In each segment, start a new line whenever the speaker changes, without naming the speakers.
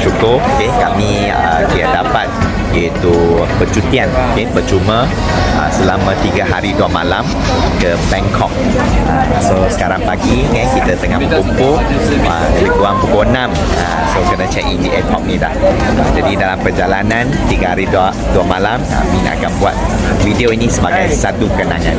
Syukur kami dapat iaitu percutian percuma selama 3 hari 2 malam ke Bangkok. So sekarang pagi kita tengah berkumpul lebih kurang pukul 6. So kena check in di airport ni dah. Jadi dalam perjalanan 3 hari 2 malam kami akan buat video ini sebagai satu kenangan.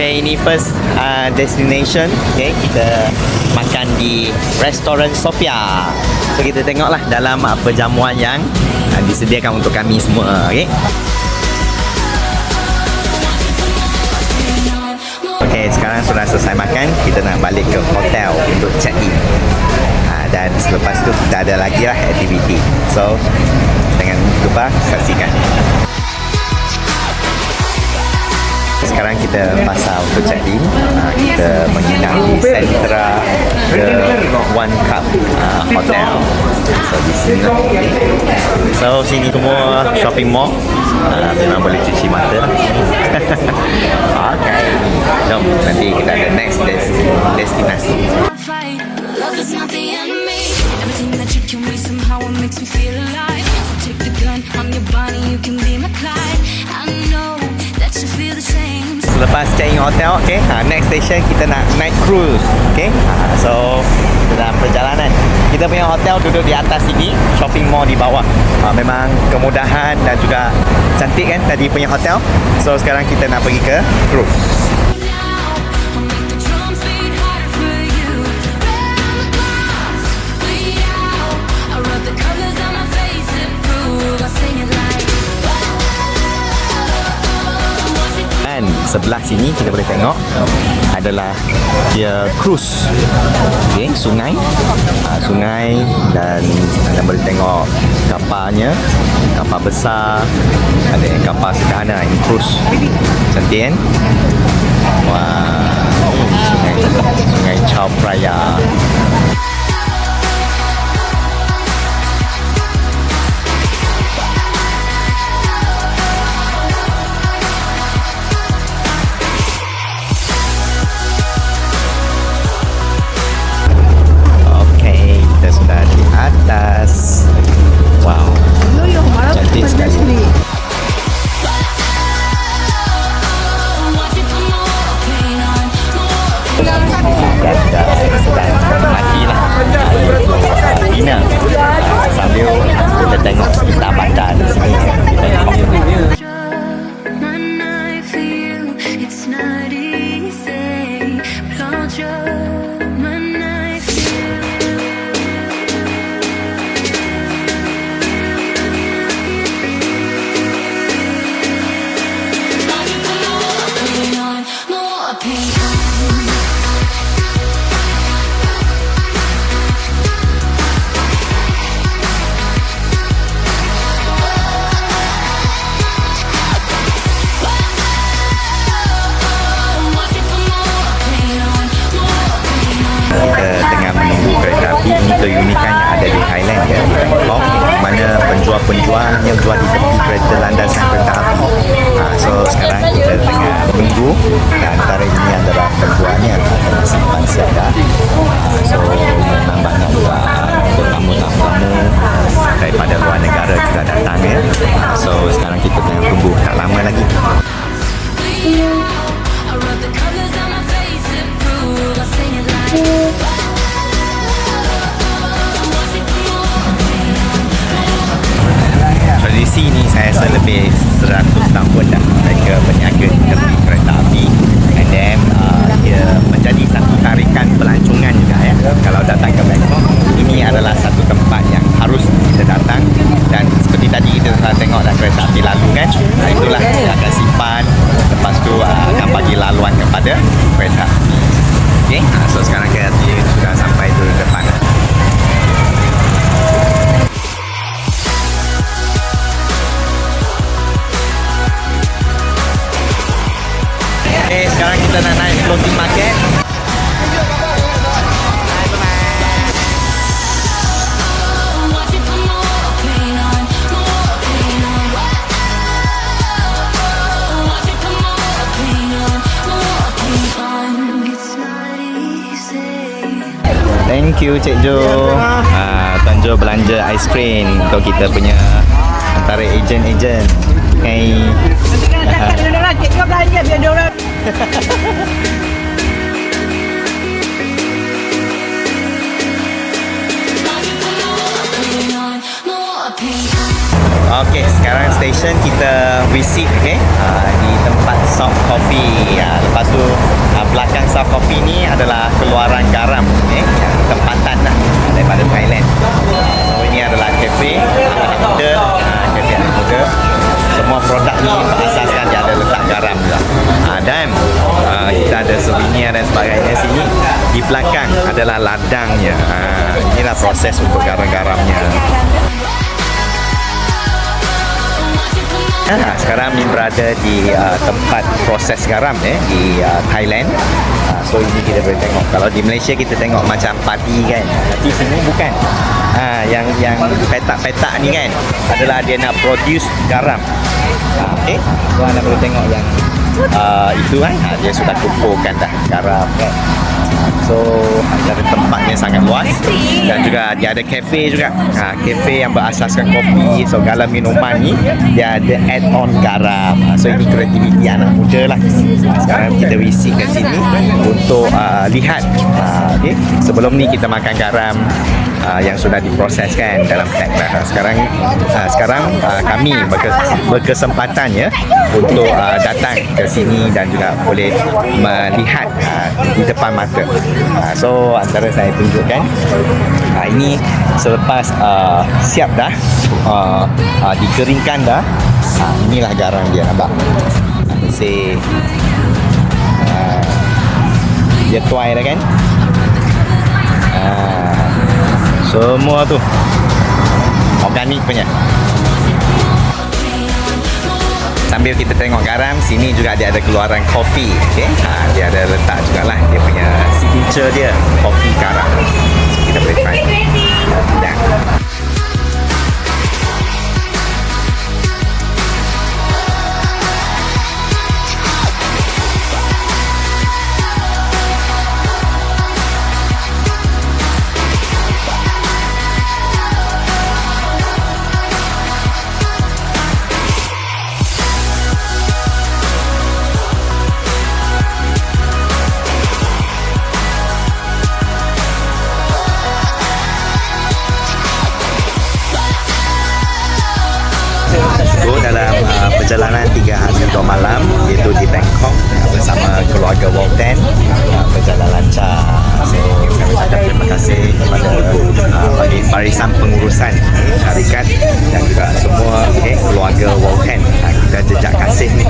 Ini first destination. Kita makan di restoran Sofia. So kita tengoklah dalam perjamuan yang disediakan untuk kami semua. Sekarang sudah selesai makan, kita nak balik ke hotel untuk check in. Dan selepas tu kita ada lagi lah aktiviti. So jangan lupa saksikan. Sekarang kita pasal untuk check in. Kita menginap di Sentra The One Cup Hotel. So di sini lah. So sini semua shopping mall. Memang boleh cuci mata. Okay. Jom nanti kita ada next destinasi. Selepas check-in hotel, next station kita nak night cruise. So dalam perjalanan kita punya hotel duduk di atas sini, shopping mall di bawah. Memang kemudahan dan juga cantik kan tadi punya hotel. So sekarang kita nak pergi ke cruise. Sebelah sini kita boleh tengok adalah dia cruise, sungai, sungai, dan anda boleh tengok kapalnya, kapal besar, ada yang kapal sederhana. Ini cruise, cantik kan? Wah, sungai Chao Phraya. Atas. Wow. Cantik sekali. Dan menikmatilah dinner sambil kita tengok sekitar bandar di sini. Keunikan yang ada di Thailand di Bangkok, mana penjual-penjualnya jual di tepi kereta landasan kereta api. So sekarang kita tengah menunggu, dan antara ini adalah penjualnya tengah simpan siaga. So memang banyak juga tetamu-tetamu daripada luar negara juga datang So sekarang kita tengah tunggu, tak lama lagi. Tradisi ni saya rasa lebih 100 tahun dah mereka berniaga di tepi kereta api, and then dia menjadi satu tarikan pelancongan juga Kalau datang ke Bangkok, ini adalah satu tempat yang harus kita datang. Dan seperti tadi kita tengok dah kereta api lalu kan, itulah dia akan simpan, lepas tu akan bagi laluan kepada kereta api. So sekarang kereta api sudah sampai di depan. Thank you Cik Jo. Tuan Jo belanja aiskrim untuk kita punya antara ejen-ejen. Hey.
Cik Jo belanja biar dia orang.
Okey, sekarang stesen kita visit di tempat Soft Coffee. Lepas tu belakang Soft Coffee ni adalah keluaran garam yang tempatan lah daripada Thailand. So ini adalah kafe anak muda, kafe anak muda. Semua produk ni berasaskan dia ada letak garam juga. Dan kita ada souvenir dan sebagainya sini. Di belakang adalah ladangnya. Inilah proses untuk garam-garamnya. Sekarang ni berada di tempat proses garam di Thailand. So ini kita boleh tengok. Kalau di Malaysia kita tengok macam padi kan. Di sini bukan. Yang petak-petak ni kan adalah dia nak produce garam. Okey. So anda boleh tengok yang itu kan dia sudah kumpulkan dah garam kan. So antara tempatnya sangat luas dan juga dia ada kafe juga. Kafe yang berasaskan kopi. So kalau minuman ni dia ada add on garam. So ini kreativiti anak muda lah. Sekarang kita visit ke sini untuk lihat. Okay. Sebelum ni kita makan garam yang sudah diproseskan dalam pack lah. Sekarang kami berkesempatan ya untuk datang ke sini dan juga boleh melihat di depan mata. So antara saya tunjukkan ini selepas siap dah dikeringkan dah. Inilah garam dia, nampak? Say dia tuai dah kan. Semua tu organik punya. Sambil kita tengok garam, sini juga dia ada keluaran kopi. Okay? Dia ada letak jugalah dia punya signature dia, kopi garam. So kita boleh try. Dan dalam perjalanan 3 hari 2 malam iaitu di Bangkok bersama keluarga Walton, berjalan lancar. So saya ucapkan terima kasih kepada barisan pengurusan syarikat dan juga semua keluarga Walton. Kita jejak kasih ni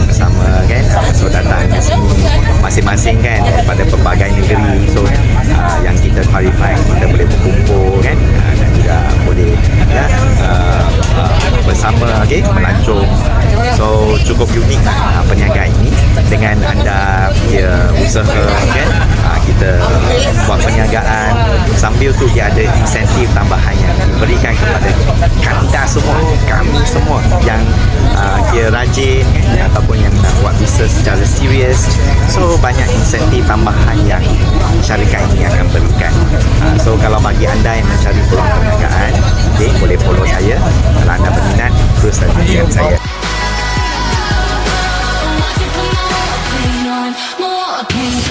bersama kan. So datang ke sini masing-masing kan daripada pelbagai negeri. So yang kita clarify kita boleh berkumpul kan dan juga boleh bersama melancong. So cukup unik perniagaan ini dengan anda usaha kan. Kita buat perniagaan sambil tu dia ada insentif tambahan yang diberikan kepada anda semua, kami semua yang dia rajin ataupun yang nak buat bisnes secara serius. So banyak insentif tambahan yang syarikat ini akan berikan. So kalau bagi anda yang mencari peluang perniagaan, boleh follow saya. Kalau anda berminat, terus saja saya.
More pain.